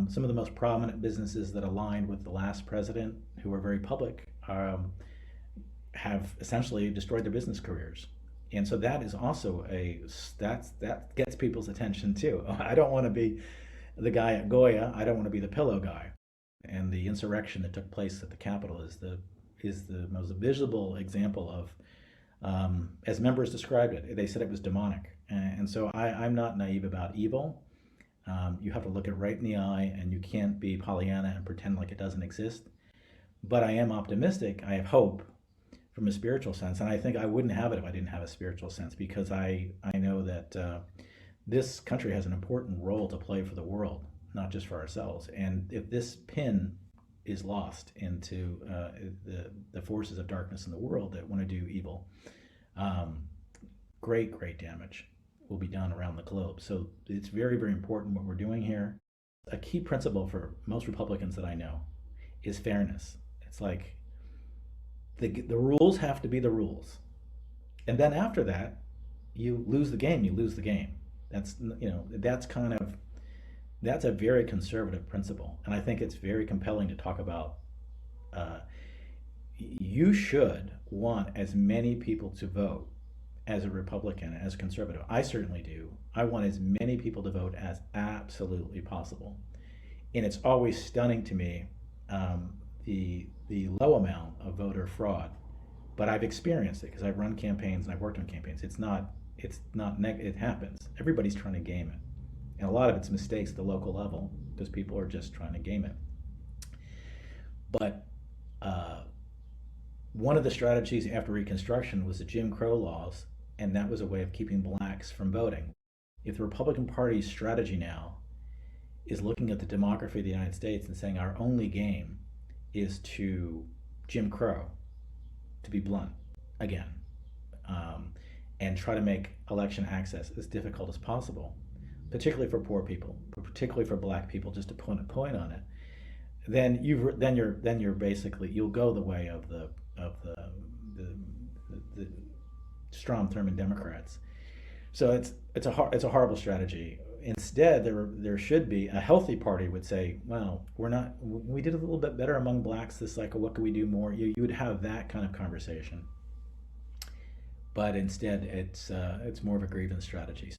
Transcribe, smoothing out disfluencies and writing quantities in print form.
Some of the most prominent businesses that aligned with the last president, who were very public, have essentially destroyed their business careers. And so that is also that gets people's attention too. I don't want to be the guy at Goya. I don't want to be the pillow guy. And the insurrection that took place at the Capitol is the most visible example of, as members described it, they said it was demonic. And so I'm not naive about evil. You have to look it right in the eye, and you can't be Pollyanna and pretend like it doesn't exist. But I am optimistic. I have hope from a spiritual sense, and I think I wouldn't have it if I didn't have a spiritual sense, because I know that this country has an important role to play for the world, not just for ourselves. And if this pin is lost into the forces of darkness in the world that want to do evil, um, great damage will be done around the globe. So it's very, very important what we're doing here. A key principle for most Republicans that I know is fairness. It's like the rules have to be the rules. And then after that, you lose the game, you lose the game. That's a very conservative principle. And I think it's very compelling to talk about. Uh, you should want as many people to vote as a Republican, as a conservative. I certainly do. I want as many people to vote as absolutely possible. And it's always stunning to me, the low amount of voter fraud. But I've experienced it because I've run campaigns and I've worked on campaigns. It happens. Everybody's trying to game it. And a lot of it's mistakes at the local level because people are just trying to game it. But uh, one of the strategies after Reconstruction was the Jim Crow laws, and that was a way of keeping blacks from voting. If the Republican Party's strategy now is looking at the demography of the United States and saying our only game is to Jim Crow, to be blunt, again, um, and try to make election access as difficult as possible, particularly for poor people, but particularly for black people, just to put a point on it, then you're basically, you'll go the way of the Strom Thurmond Democrats. So it's a horrible strategy. Instead, there should be a healthy party would say, well, we did a little bit better among blacks this cycle. What can we do more? You would have that kind of conversation. But instead, it's more of a grievance strategy.